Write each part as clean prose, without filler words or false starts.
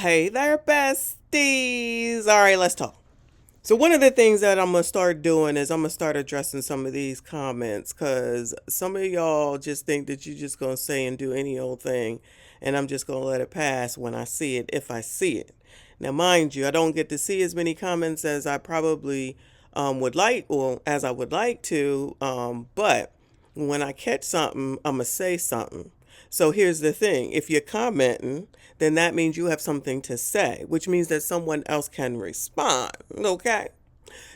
Hey there, besties. All right, let's talk. So one of the things that I'm going to start doing is I'm going to start addressing some of these comments because some of y'all just think that you're just going to say and do any old thing, and I'm just going to let it pass when I see it, if I see it. Now, mind you, I don't get to see as many comments as I probably would like, or as I would like to, but when I catch something, I'm going to say something. So here's the thing. If you're commenting, then that means you have something to say, which means that someone else can respond. Okay.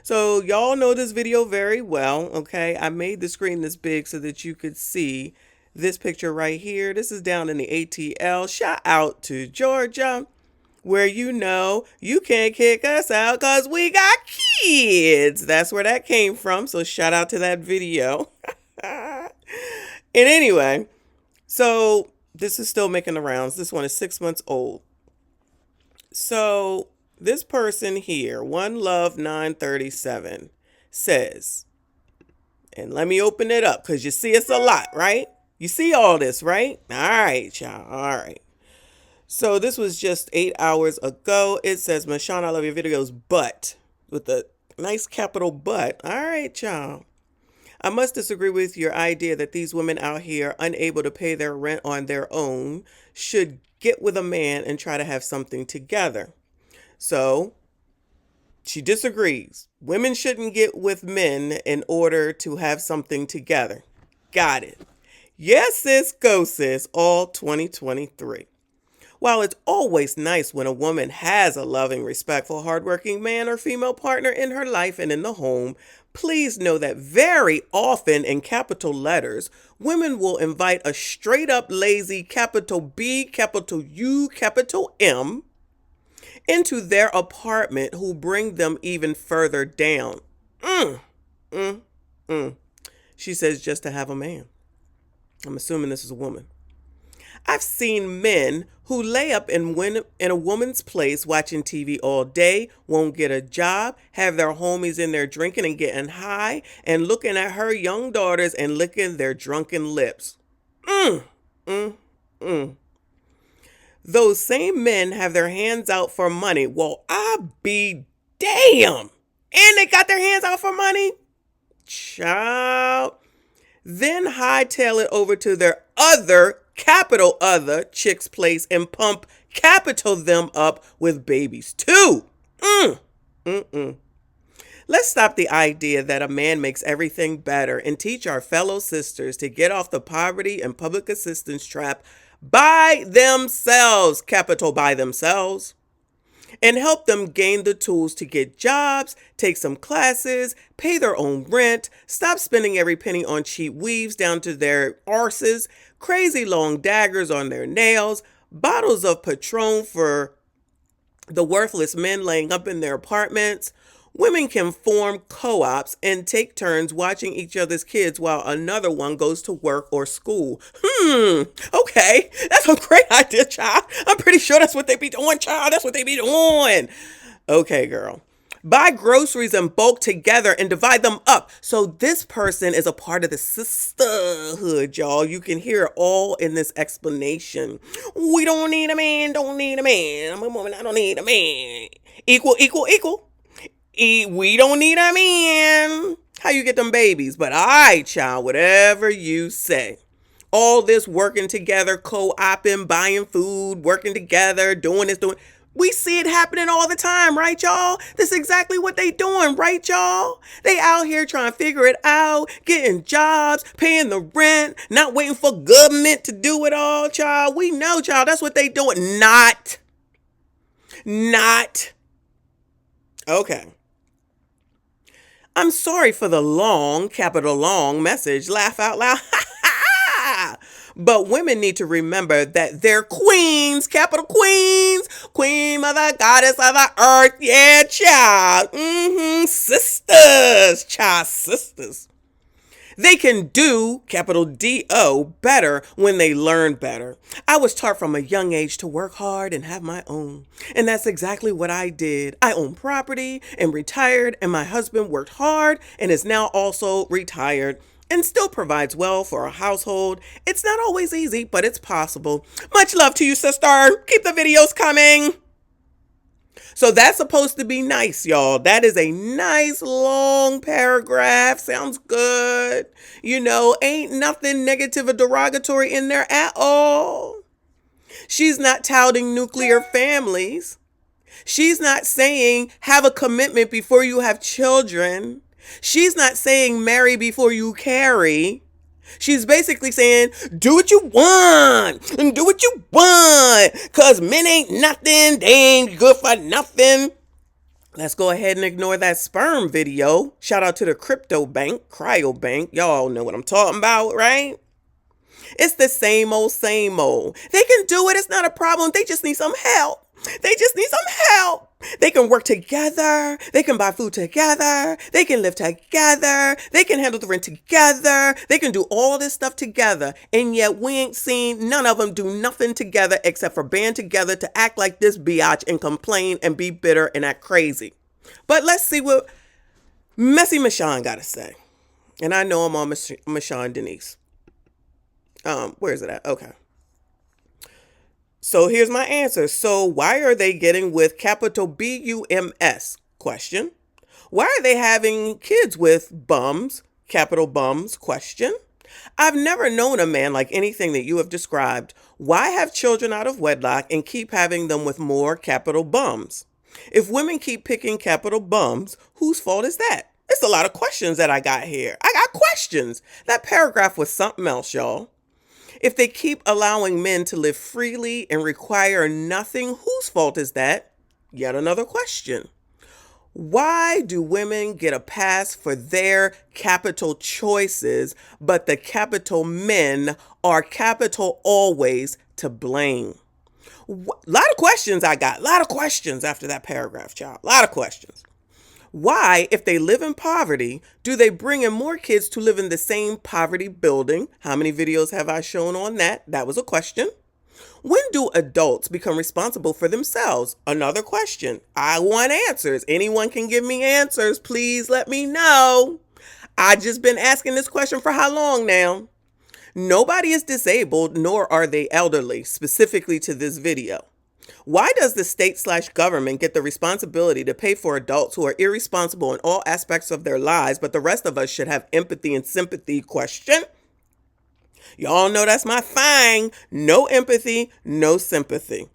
So y'all know this video very well. Okay. I made the screen this big so that you could see this picture right here. This is down in the ATL. Shout out to Georgia, where you can't kick us out because we got kids. That's where that came from. So shout out to that video. And anyway, so this is still making the rounds. This one is 6 months old. So this person here, One Love 937, says, and let me open it up because you see it's a lot, right? You see all this, right? All right, y'all. All right. So this was just 8 hours ago. It says, Michon, I love your videos, but with a nice capital but. All right, y'all. I must disagree with your idea that these women out here unable to pay their rent on their own should get with a man and try to have something together. So she disagrees. Women shouldn't get with men in order to have something together. Got it. Yes, sis, go sis, all 2023. While it's always nice when a woman has a loving, respectful, hardworking man or female partner in her life and in the home, please know that very often in capital letters, women will invite a straight up lazy capital B, capital U, capital M into their apartment who bring them even further down. She says just to have a man. I'm assuming this is a woman. I've seen men who lay up in a woman's place watching TV all day, won't get a job, have their homies in there drinking and getting high, and looking at her young daughters and licking their drunken lips. Those same men have their hands out for money. Well, I be damn. And they got their hands out for money? Child. Then hightail it over to their other capital other chick's place and pump capital them up with babies too. Let's stop the idea that a man makes everything better and teach our fellow sisters to get off the poverty and public assistance trap by themselves, capital by themselves, and help them gain the tools to get jobs, take some classes, pay their own rent, stop spending every penny on cheap weaves down to their arses, crazy long daggers on their nails, bottles of Patron for the worthless men laying up in their apartments. Women can form co-ops and take turns watching each other's kids while another one goes to work or school. Okay, that's a great idea, child. I'm pretty sure that's what they be doing, child. That's what they be doing. Okay, girl. Buy groceries in bulk together and divide them up. So this person is a part of the sisterhood, y'all. You can hear it all in this explanation. We don't need a man, don't need a man. I'm a woman, I don't need a man. Equal, equal, equal. We don't need a man. How you get them babies? But all right, child, whatever you say. All this working together, co-oping, buying food, working together, doing this, doing. We see it happening all the time, right, y'all? This is exactly what they doing, right, y'all? They out here trying to figure it out, getting jobs, paying the rent, not waiting for government to do it all, child. We know, child, that's what they doing. Not. Okay. I'm sorry for the long, capital long message. Laugh out loud. But women need to remember that they're queens, capital queens, queen, mother, goddess of the earth. Yeah, child. Sisters, child, sisters. They can do, capital D-O, better when they learn better. I was taught from a young age to work hard and have my own. And that's exactly what I did. I own property and retired, and my husband worked hard and is now also retired and still provides well for a household. It's not always easy, but it's possible. Much love to you, sister. Keep the videos coming. So that's supposed to be nice, y'all. That is a nice long paragraph. Sounds good. Ain't nothing negative or derogatory in there at all. She's not touting nuclear families. She's not saying have a commitment before you have children. She's not saying marry before you carry. She's basically saying, do what you want and do what you want because men ain't nothing. They ain't good for nothing. Let's go ahead and ignore that sperm video. Shout out to the crypto bank, cryo bank. Y'all know what I'm talking about, right? It's the same old, same old. They can do it. It's not a problem. They just need some help. They just need some help. They can work together. They can buy food together. They can live together. They can handle the rent together. They can do all this stuff together. And yet we ain't seen none of them do nothing together except for band together to act like this biatch and complain and be bitter and act crazy. But let's see what Messy Michon got to say. And I know I'm on MICHONDENYSE. Where is it at? Okay. So here's my answer. So why are they getting with capital BUMS? Question. Why are they having kids with bums? Capital bums? Question. I've never known a man like anything that you have described. Why have children out of wedlock and keep having them with more capital bums? If women keep picking capital bums, whose fault is that? It's a lot of questions that I got here. I got questions. That paragraph was something else, y'all. If they keep allowing men to live freely and require nothing, whose fault is that? Yet another question. Why do women get a pass for their capital choices, but the capital men are capital always to blame? A lot of questions I got. A lot of questions after that paragraph, child. A lot of questions. Why, if they live in poverty, do they bring in more kids to live in the same poverty building? How many videos have I shown on that? That was a question. When do adults become responsible for themselves? Another question. I want answers. Anyone can give me answers. Please let me know. I've just been asking this question for how long now? Nobody is disabled, nor are they elderly, specifically to this video. Why does the state/government get the responsibility to pay for adults who are irresponsible in all aspects of their lives, but the rest of us should have empathy and sympathy? Question. Y'all know that's my thing. No empathy, no sympathy.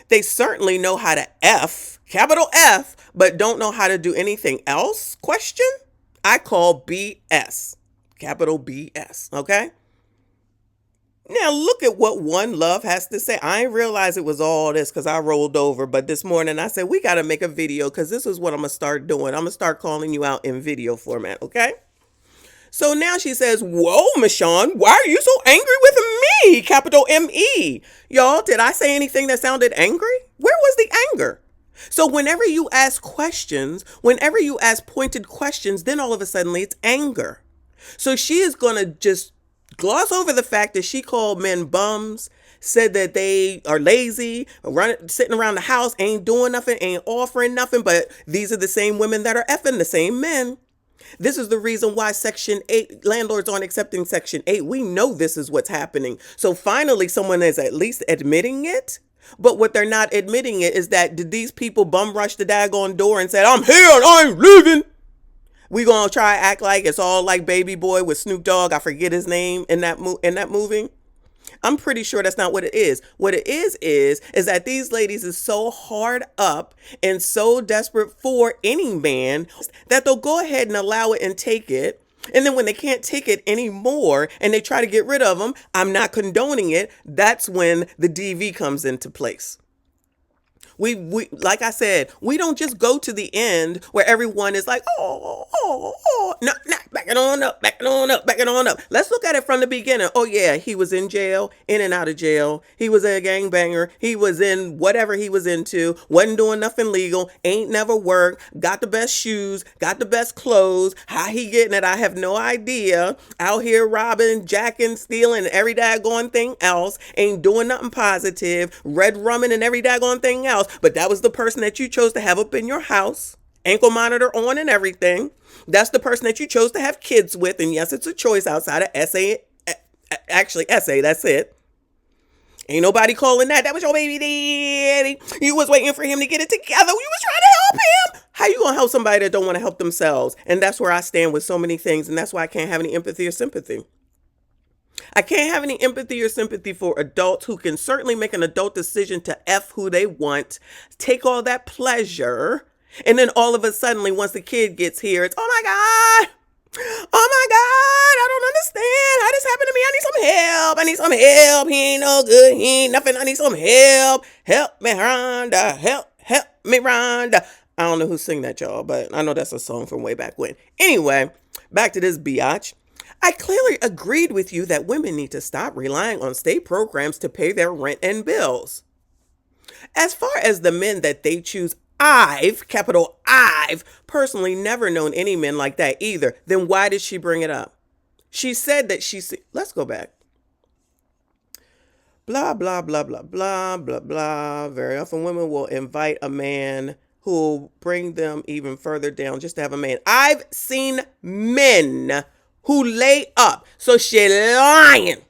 They certainly know how to F, capital F, but don't know how to do anything else? Question. I call BS, capital BS, okay? Now look at what One Love has to say. I didn't realize it was all this because I rolled over. But this morning I said, we got to make a video because this is what I'm going to start doing. I'm going to start calling you out in video format. Okay. So now she says, whoa, Michon, why are you so angry with me? Capital M-E. Y'all, did I say anything that sounded angry? Where was the anger? So whenever you ask questions, whenever you ask pointed questions, then all of a sudden it's anger. So she is going to just gloss over the fact that she called men bums, said that they are lazy, sitting around the house, ain't doing nothing, ain't offering nothing, but these are the same women that are effing the same men. This is the reason why Section 8, landlords aren't accepting Section 8. We know this is what's happening. So finally, someone is at least admitting it. But what they're not admitting it is that did these people bum rush the daggone door and said, I'm here and I'm leaving? We gonna try to act like it's all like Baby Boy with Snoop Dogg. I forget his name in that movie. I'm pretty sure that's not what it is. What it is that these ladies is so hard up and so desperate for any man that they'll go ahead and allow it and take it. And then when they can't take it anymore and they try to get rid of them, I'm not condoning it. That's when the DV comes into place. We like I said, we don't just go to the end where everyone is like, no, back it on up, back it on up, back it on up. Let's look at it from the beginning. Oh yeah, he was in jail, in and out of jail. He was a gangbanger. He was in whatever he was into, wasn't doing nothing legal, ain't never worked, got the best shoes, got the best clothes. How he getting it, I have no idea. Out here robbing, jacking, stealing, every daggone thing else. Ain't doing nothing positive, red rumming and every daggone thing else. But that was the person that you chose to have up in your house, ankle monitor on and everything. That's the person that you chose to have kids with. And yes, it's a choice outside of essay. Actually, essay, that's it. Ain't nobody calling that. That was your baby daddy. You was waiting for him to get it together. You was trying to help him. How you gonna help somebody that don't want to help themselves? And that's where I stand with so many things. And that's why I can't have any empathy or sympathy. I can't have any empathy or sympathy for adults who can certainly make an adult decision to F who they want, take all that pleasure, and then all of a sudden, once the kid gets here, it's, oh my God. Oh my God, I don't understand how this happened to me. I need some help. I need some help. He ain't no good. He ain't nothing. I need some help. Help me, Rhonda. Help me, Rhonda. I don't know who sing that, y'all, but I know that's a song from way back when. Anyway, back to this biatch. I clearly agreed with you that women need to stop relying on state programs to pay their rent and bills. As far as the men that they choose, capital I've personally never known any men like that either. Then why did she bring it up? She said that let's go back. Blah, blah, blah, blah, blah, blah, blah. Very often women will invite a man who will bring them even further down just to have a man. I've seen men who lay up. So she lying.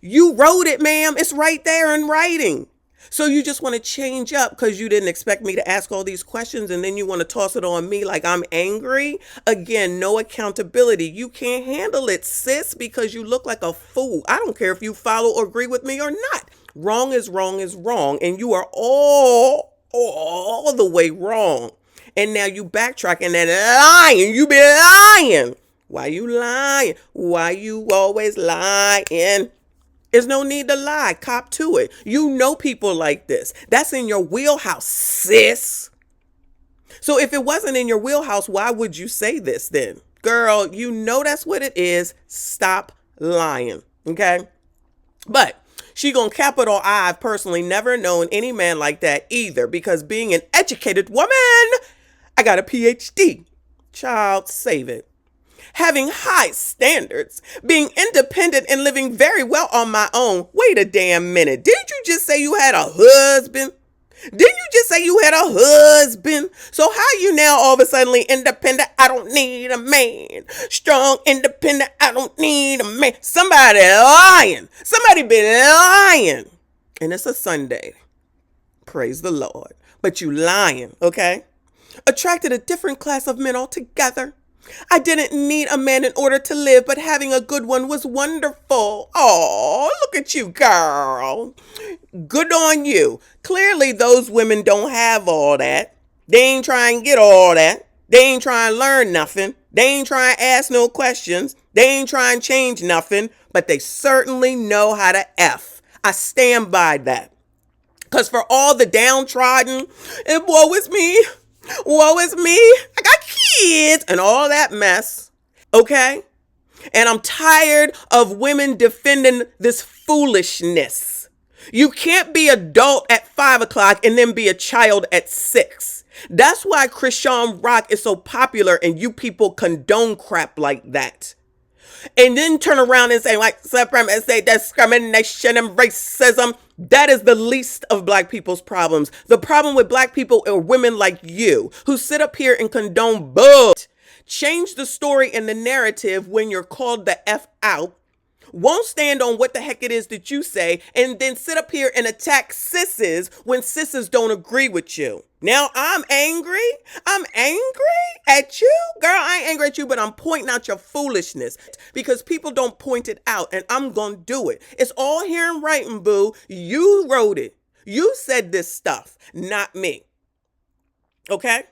You wrote it, ma'am. It's right there in writing. So you just want to change up because you didn't expect me to ask all these questions and then you want to toss it on me like I'm angry? Again, no accountability. You can't handle it, sis, because you look like a fool. I don't care if you follow or agree with me or not. Wrong is wrong is wrong. And you are all the way wrong. And now you backtrack and then lying. You be lying. Why you lying? Why you always lying? There's no need to lie. Cop to it. You know people like this. That's in your wheelhouse, sis. So if it wasn't in your wheelhouse, why would you say this then? Girl, you know that's what it is. Stop lying. Okay? But she gonna capital I've personally never known any man like that either, because being an educated woman, I got a PhD. Child, save it. Having high standards, being independent and living very well on my own. Wait a damn minute. Didn't you just say you had a husband? Didn't you just say you had a husband? So how you now all of a sudden independent? I don't need a man. Strong, independent. I don't need a man. Somebody lying. Somebody be lying. And it's a Sunday. Praise the Lord. But you lying, okay? Attracted a different class of men altogether. I didn't need a man in order to live, but having a good one was wonderful. Oh, look at you, girl. Good on you. Clearly, those women don't have all that. They ain't trying to get all that. They ain't trying to learn nothing. They ain't trying to ask no questions. They ain't trying to change nothing, but they certainly know how to F. I stand by that. Because for all the downtrodden, and woe is me. Woe is me. I got kids and all that mess. Okay? And I'm tired of women defending this foolishness. You can't be adult at 5 o'clock and then be a child at 6. That's why Christian Rock is so popular and you people condone crap like that. And then turn around and say white supremacy, discrimination, and racism. That is the least of black people's problems. The problem with black people are women like you who sit up here and condone bull. Change the story and the narrative when you're called the F out. Won't stand on what the heck it is that you say, and then sit up here and attack sisses when sisses don't agree with you. Now I'm angry. I'm angry at you. Girl, I ain't angry at you, but I'm pointing out your foolishness because people don't point it out, and I'm gonna do it. It's all here in writing, boo. You wrote it. You said this stuff, not me. Okay?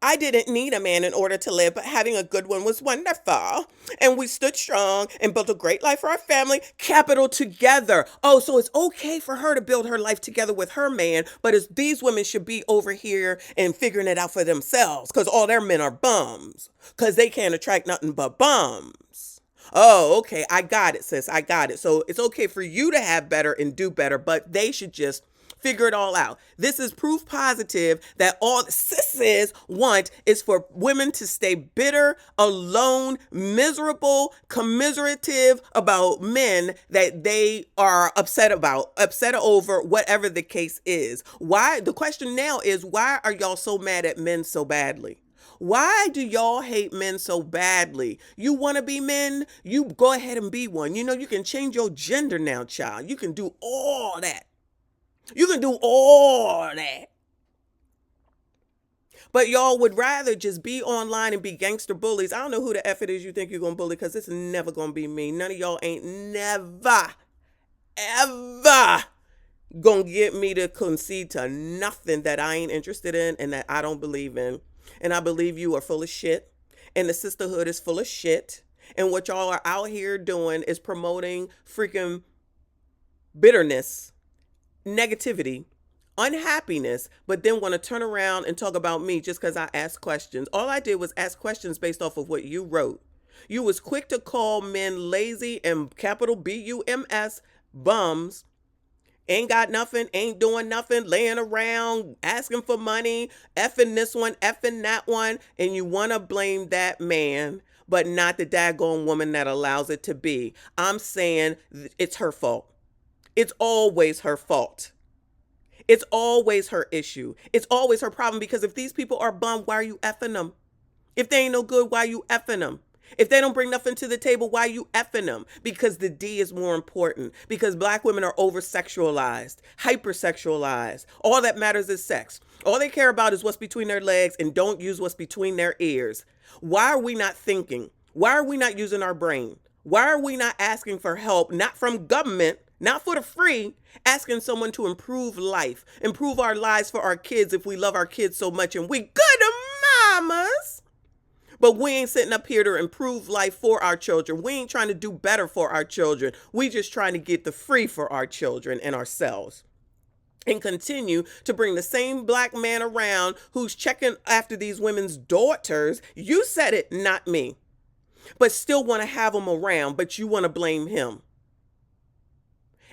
I didn't need a man in order to live, but having a good one was wonderful. And we stood strong and built a great life for our family, capital together. Oh, so it's okay for her to build her life together with her man, but these women should be over here and figuring it out for themselves because all their men are bums because they can't attract nothing but bums. Oh, okay. I got it, sis. I got it. So it's okay for you to have better and do better, but they should just figure it all out. This is proof positive that all the sisses want is for women to stay bitter, alone, miserable, commiserative about men that they are upset over, whatever the case is. Why? The question now is, why are y'all so mad at men so badly? Why do y'all hate men so badly? You want to be men? You go ahead and be one. You know, you can change your gender now, child. You can do all that. You can do all that. But y'all would rather just be online and be gangster bullies. I don't know who the F it is you think you're going to bully, because it's never going to be me. None of y'all ain't never, ever going to get me to concede to nothing that I ain't interested in and that I don't believe in. And I believe you are full of shit. And the sisterhood is full of shit. And what y'all are out here doing is promoting freaking bitterness, negativity, unhappiness, but then want to turn around and talk about me just because I asked questions. All I did was ask questions based off of what you wrote. You was quick to call men lazy and capital BUMS bums. Ain't got nothing, ain't doing nothing, laying around, asking for money, effing this one, effing that one, and you want to blame that man, but not the daggone woman that allows it to be. I'm saying it's her fault. It's always her fault. It's always her issue. It's always her problem, because if these people are bummed, why are you effing them? If they ain't no good, why are you effing them? If they don't bring nothing to the table, why are you effing them? Because the D is more important. Because Black women are over-sexualized, hyper-sexualized. All that matters is sex. All they care about is what's between their legs and don't use what's between their ears. Why are we not thinking? Why are we not using our brain? Why are we not asking for help, not from government, not for the free, asking someone to improve life, improve our lives for our kids if we love our kids so much and we good mamas? But we ain't sitting up here to improve life for our children. We ain't trying to do better for our children. We just trying to get the free for our children and ourselves. And continue to bring the same Black man around who's checking after these women's daughters. You said it, not me. But still want to have him around, but you want to blame him.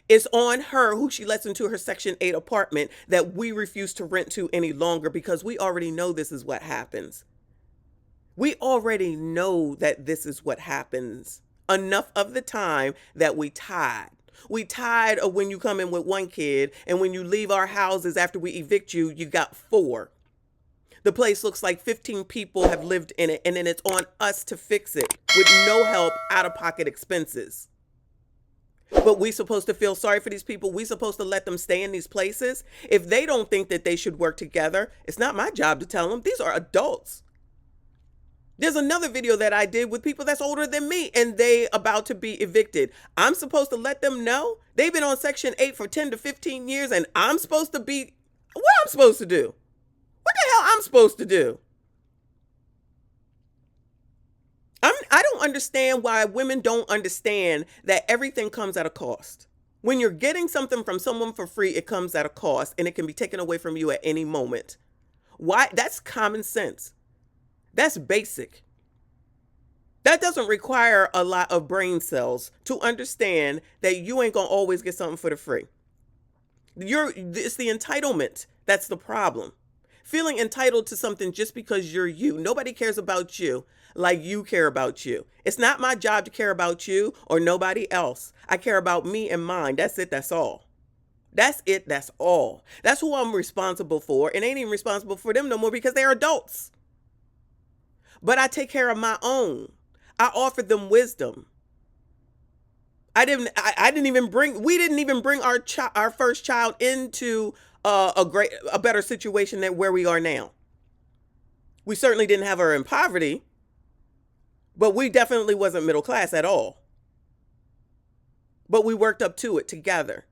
It's on her, who she lets into her Section 8 apartment, that we refuse to rent to any longer, because we already know this is what happens. We already know that this is what happens enough of the time that we tired. We tired of when you come in with one kid, and when you leave our houses after we evict you, you got 4. The place looks like 15 people have lived in it, and then it's on us to fix it with no help, out-of-pocket expenses. But we supposed to feel sorry for these people. We supposed to let them stay in these places. If they don't think that they should work together, it's not my job to tell them. These are adults. There's another video that I did with people that's older than me, and they about to be evicted. I'm supposed to let them know? They've been on Section 8 for 10 to 15 years, and I'm supposed to be, what I'm supposed to do? What the hell I'm supposed to do? I don't understand why women don't understand that everything comes at a cost. When you're getting something from someone for free, it comes at a cost, and it can be taken away from you at any moment. Why? That's common sense. That's basic. That doesn't require a lot of brain cells to understand that you ain't gonna always get something for the free. It's the entitlement that's the problem. Feeling entitled to something just because you're you. Nobody cares about you like you care about you. It's not my job to care about you or nobody else. I care about me and mine. That's it. That's all. That's it. That's all. That's who I'm responsible for. And ain't even responsible for them no more, because they're adults. But I take care of my own. I offered them wisdom. We didn't even bring our first child into a better situation than where we are now. We certainly didn't have her in poverty, but we definitely wasn't middle class at all. But we worked up to it together.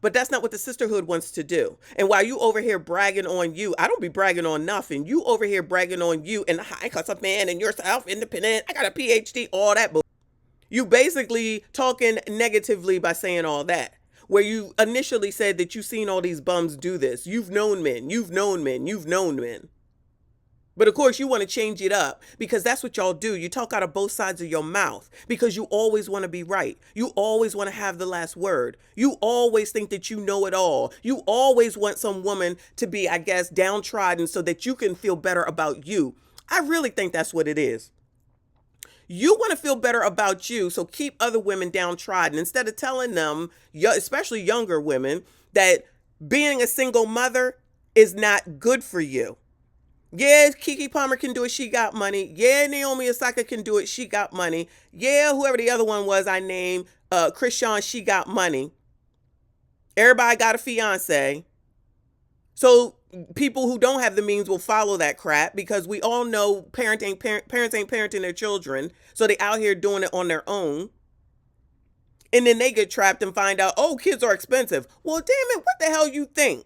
But that's not what the sisterhood wants to do. And while you over here bragging on you, I don't be bragging on nothing. You over here bragging on you and high class of man and you're self-independent. I got a PhD, all that. You basically talking negatively by saying all that. Where you initially said that you've seen all these bums do this. You've known men, you've known men, you've known men. But of course you want to change it up, because that's what y'all do. You talk out of both sides of your mouth because you always want to be right. You always want to have the last word. You always think that you know it all. You always want some woman to be, I guess, downtrodden so that you can feel better about you. I really think that's what it is. You want to feel better about you, so keep other women downtrodden instead of telling them, especially younger women, that being a single mother is not good for you. Yeah, Kiki Palmer can do it. She got money. Yeah, Naomi Osaka can do it. She got money. Yeah, whoever the other one was I named, Krishan, she got money. Everybody got a fiance. So people who don't have the means will follow that crap because we all know parents ain't parenting their children. So they out here doing it on their own. And then they get trapped and find out, oh, kids are expensive. Well, damn it, what the hell you think?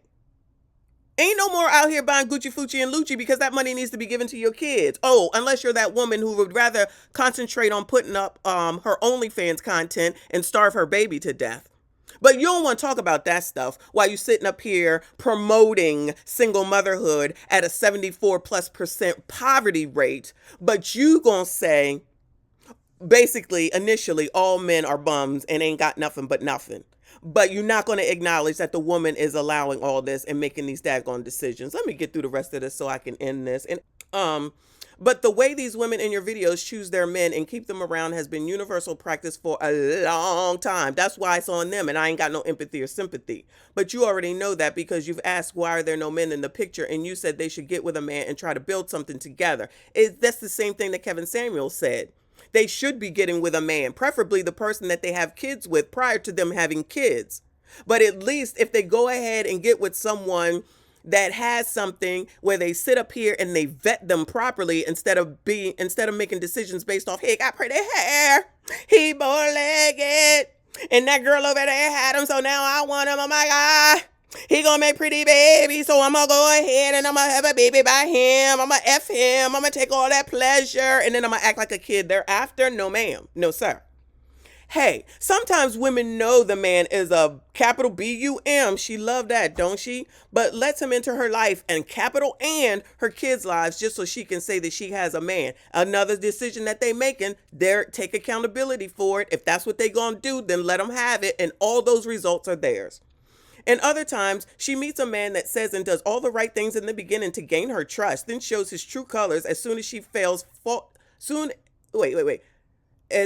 Ain't no more out here buying Gucci, Fucci, and Lucci because that money needs to be given to your kids. Oh, unless you're that woman who would rather concentrate on putting up her OnlyFans content and starve her baby to death. But you don't want to talk about that stuff while you're sitting up here promoting single motherhood at a 74+% poverty rate. But you gonna say, basically, initially, all men are bums and ain't got nothing but nothing. But you're not going to acknowledge that the woman is allowing all this and making these daggone decisions. Let me get through the rest of this so I can end this. But the way these women in your videos choose their men and keep them around has been universal practice for a long time. That's why it's on them, and I ain't got no empathy or sympathy. But you already know that because you've asked why are there no men in the picture, and you said they should get with a man and try to build something together. That's the same thing that Kevin Samuels said. They should be getting with a man, preferably the person that they have kids with prior to them having kids. But at least if they go ahead and get with someone that has something where they sit up here and they vet them properly instead of making decisions based off, he got pretty hair, he bow-legged, and that girl over there had him, so now I want him, oh my God. He gonna make pretty baby, so I'm gonna go ahead and I'm gonna have a baby by him. I'm gonna F him. I'm gonna take all that pleasure, and then I'm gonna act like a kid thereafter. No, ma'am. No, sir. Hey, sometimes women know the man is a capital B-U-M. She love that, don't she? But lets him into her life and capital and her kids' lives just so she can say that she has a man. Another decision that they making, take accountability for it. If that's what they gonna do, then let them have it, and all those results are theirs. And other times, she meets a man that says and does all the right things in the beginning to gain her trust, then shows his true colors as soon as she as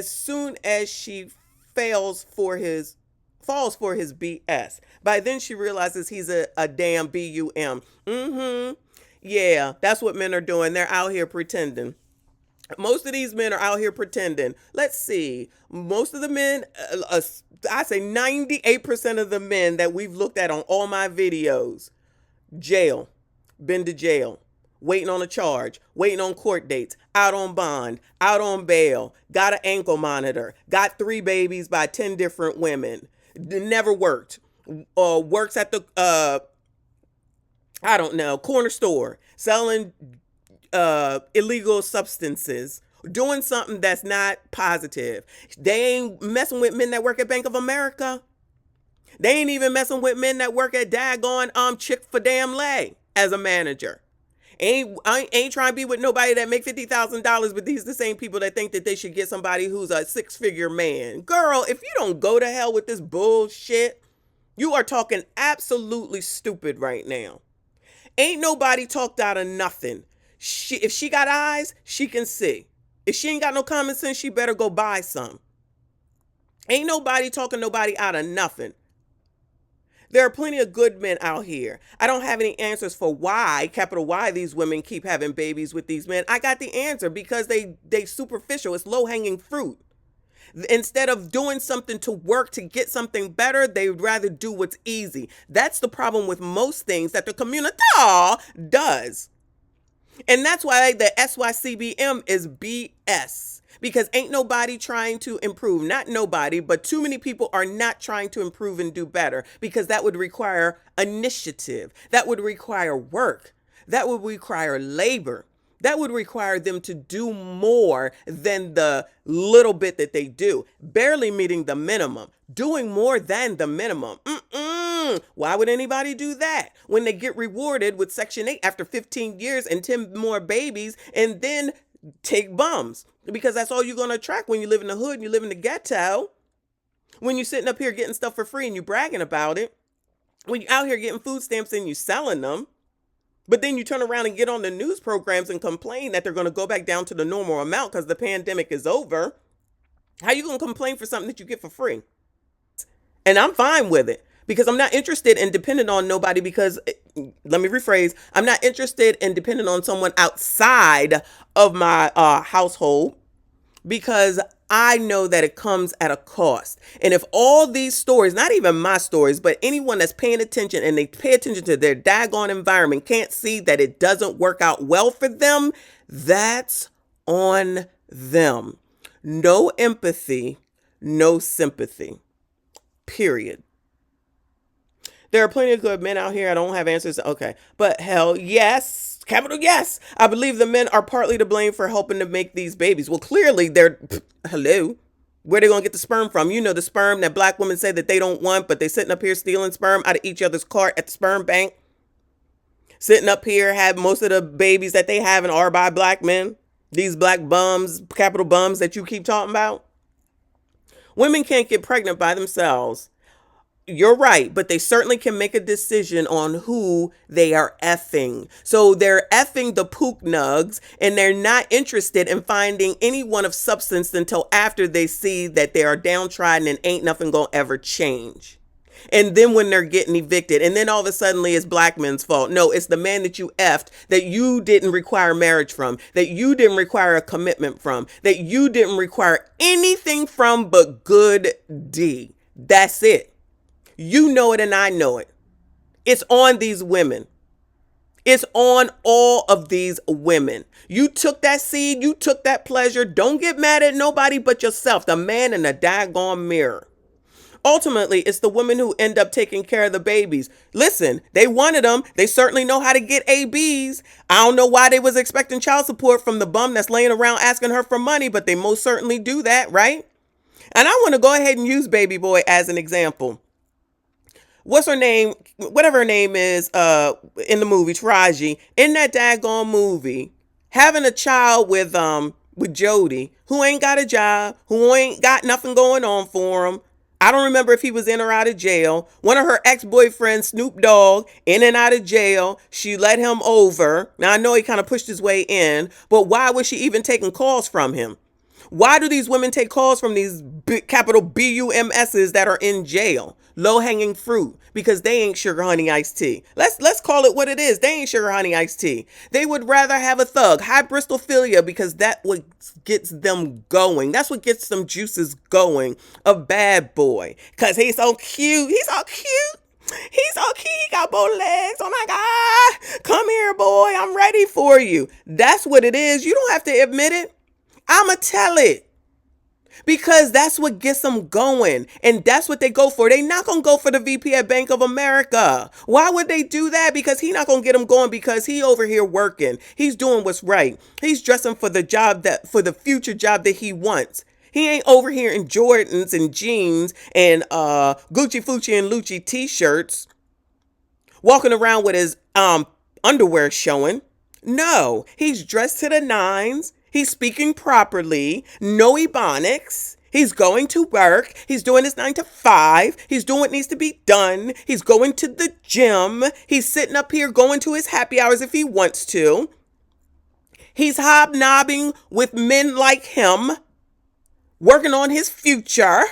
soon as she falls for his BS. By then she realizes he's a damn BUM. Yeah, that's what men are doing. They're out here pretending. Most of these men are out here pretending. Let's see. Most of the men, I say 98% of the men that we've looked at on all my videos, jail, been to jail, waiting on a charge, waiting on court dates, out on bond, out on bail, got an ankle monitor, got 3 babies by 10 different women, never worked, works at the, I don't know, corner store, selling illegal substances, doing something that's not positive. They ain't messing with men that work at Bank of America. They ain't even messing with men that work at daggone Chick-fil-A as a manager. I ain't trying to be with nobody that make $50,000, but these are the same people that think that they should get somebody who's a 6-figure man. Girl, if you don't go to hell with this bullshit, you are talking absolutely stupid right now. Ain't nobody talked out of nothing. If she got eyes, she can see. If she ain't got no common sense, she better go buy some. Ain't nobody talking nobody out of nothing. There are plenty of good men out here. I don't have any answers for why, capital Y, these women keep having babies with these men. I got the answer because they superficial. It's low-hanging fruit. Instead of doing something to work to get something better, they would rather do what's easy. That's the problem with most things that the community does. And that's why the SYCBM is BS. Because ain't nobody trying to improve. Not nobody, but too many people are not trying to improve and do better. Because that would require initiative. That would require work. That would require labor. That would require them to do more than the little bit that they do. Barely meeting the minimum. Doing more than the minimum. Why would anybody do that? When they get rewarded with Section 8 after 15 years and 10 more babies and then take bums. Because that's all you're going to attract when you live in the hood and you live in the ghetto. When you're sitting up here getting stuff for free and you bragging about it. When you're out here getting food stamps and you selling them. But then you turn around and get on the news programs and complain that they're going to go back down to the normal amount because the pandemic is over. How you going to complain for something that you get for free? And I'm fine with it because I'm not interested in depending on nobody because let me rephrase, I'm not interested in depending on someone outside of my household, because I know that it comes at a cost. And if all these stories, not even my stories, but anyone that's paying attention and they pay attention to their daggone environment, can't see that it doesn't work out well for them, that's on them. No empathy, no sympathy. Period. There are plenty of good men out here. I don't have answers. Okay. But hell yes, capital yes. I believe the men are partly to blame for helping to make these babies. Well, clearly hello. Where they going to get the sperm from? You know, the sperm that black women say that they don't want, but they sitting up here stealing sperm out of each other's cart at the sperm bank. Sitting up here, have most of the babies that they have are by black men. These black bums, capital bums that you keep talking about. Women can't get pregnant by themselves. You're right, but they certainly can make a decision on who they are effing. So they're effing the pook nugs, and they're not interested in finding anyone of substance until after they see that they are downtrodden and ain't nothing gonna ever change. And then when they're getting evicted, and then all of a sudden it's black men's fault. No, it's the man that you effed, that you didn't require marriage from, that you didn't require a commitment from, that you didn't require anything from but good D. That's it. You know it and I know it. It's on these women. It's on all of these women. You took that seed. You took that pleasure. Don't get mad at nobody but yourself, the man in the daggone mirror. Ultimately, it's the women who end up taking care of the babies. Listen, they wanted them. They certainly know how to get ABs. I don't know why they was expecting child support from the bum that's laying around asking her for money, but they most certainly do that, right? And I want to go ahead and use baby boy as an example. What's her name? Whatever her name is, in the movie, Taraji, in that daggone movie, having a child with Jody, who ain't got a job, who ain't got nothing going on for him. I don't remember if he was in or out of jail. One of her ex-boyfriends, Snoop Dogg, in and out of jail. She let him over. Now, I know he kind of pushed his way in, but why was she even taking calls from him? Why do these women take calls from these capital BUMSs that are in jail? Low-hanging fruit, because they ain't sugar honey iced tea. Let's call it what it is. They ain't sugar honey iced tea. They would rather have a thug, high Bristolphilia, because that's what gets them going. That's what gets them juices going. A bad boy, because he's so cute. He's so cute. He's so cute. He got both legs. Oh my God. Come here, boy. I'm ready for you. That's what it is. You don't have to admit it. I'ma tell it. Because that's what gets them going. And that's what they go for. They not going to go for the VP at Bank of America. Why would they do that? Because he not going to get them going, because he over here working. He's doing what's right. He's dressing for the job for the future job that he wants. He ain't over here in Jordans and jeans and Gucci Fucci and Lucci t-shirts, walking around with his underwear showing. No, he's dressed to the nines. He's speaking properly, no ebonics. He's going to work. He's doing his 9 to 5. He's doing what needs to be done. He's going to the gym. He's sitting up here going to his happy hours if he wants to. He's hobnobbing with men like him, working on his future,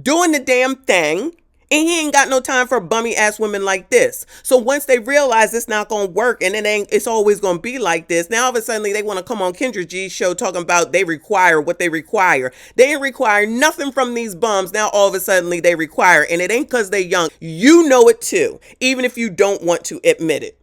doing the damn thing. And he ain't got no time for bummy ass women like this. So once they realize it's not going to work and it's always going to be like this, now all of a sudden they want to come on Kendra G's show talking about they require what they require. They ain't require nothing from these bums. Now all of a sudden they require, and it ain't because they young. You know it too, even if you don't want to admit it.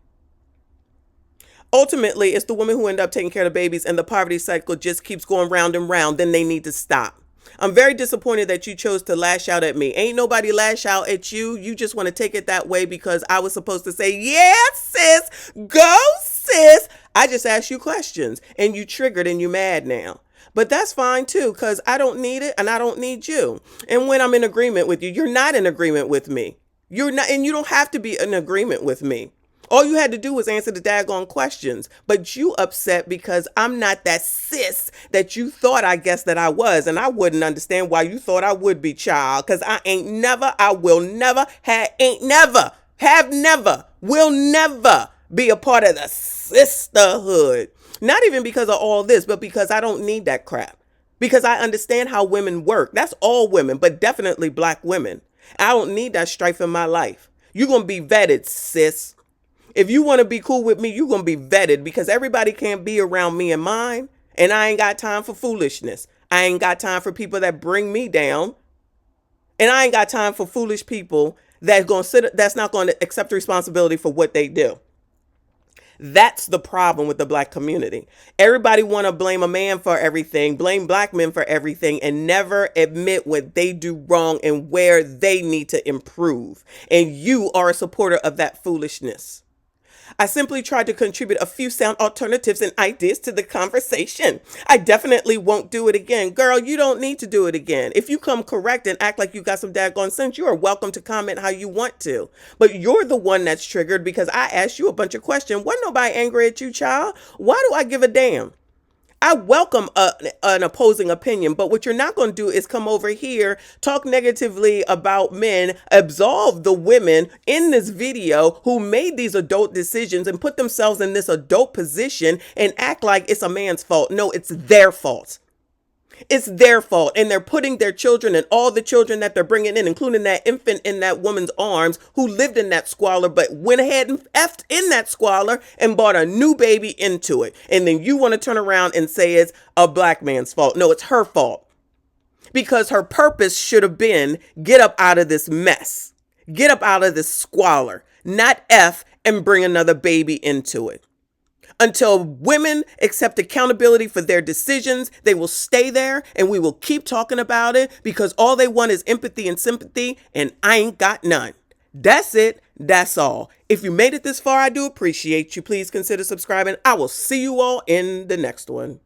Ultimately, it's the women who end up taking care of the babies, and the poverty cycle just keeps going round and round. Then they need to stop. I'm very disappointed that you chose to lash out at me. Ain't nobody lash out at you. You just want to take it that way because I was supposed to say, yeah, sis, go, sis. I just asked you questions and you triggered and you mad now. But that's fine too, because I don't need it and I don't need you. And when I'm in agreement with you, you're not in agreement with me. You're not, and you don't have to be in agreement with me. All you had to do was answer the daggone questions, but you upset because I'm not that sis that you thought, I guess, that I was. And I wouldn't understand why you thought I would be, child, because I ain't never, I will never, ain't never, have never, will never be a part of the sisterhood. Not even because of all this, but because I don't need that crap. Because I understand how women work. That's all women, but definitely black women. I don't need that strife in my life. You're going to be vetted, sis. If you want to be cool with me, you're going to be vetted, because everybody can't be around me and mine. And I ain't got time for foolishness. I ain't got time for people that bring me down. And I ain't got time for foolish people that's not going to accept responsibility for what they do. That's the problem with the black community. Everybody want to blame a man for everything, blame black men for everything, and never admit what they do wrong and where they need to improve. And you are a supporter of that foolishness. I simply tried to contribute a few sound alternatives and ideas to the conversation. I definitely won't do it again. Girl, you don't need to do it again. If you come correct and act like you got some daggone sense, you are welcome to comment how you want to. But you're the one that's triggered because I asked you a bunch of questions. Wasn't nobody angry at you, child? Why do I give a damn? I welcome an opposing opinion, but what you're not going to do is come over here, talk negatively about men, absolve the women in this video who made these adult decisions and put themselves in this adult position and act like it's a man's fault. No, it's their fault. It's their fault. And they're putting their children and all the children that they're bringing in, including that infant in that woman's arms who lived in that squalor, but went ahead and effed in that squalor and brought a new baby into it. And then you want to turn around and say it's a black man's fault. No, it's her fault. Because her purpose should have been get up out of this mess. Get up out of this squalor. Not F and bring another baby into it. Until women accept accountability for their decisions, they will stay there and we will keep talking about it because all they want is empathy and sympathy, and I ain't got none. That's it. That's all. If you made it this far, I do appreciate you. Please consider subscribing. I will see you all in the next one.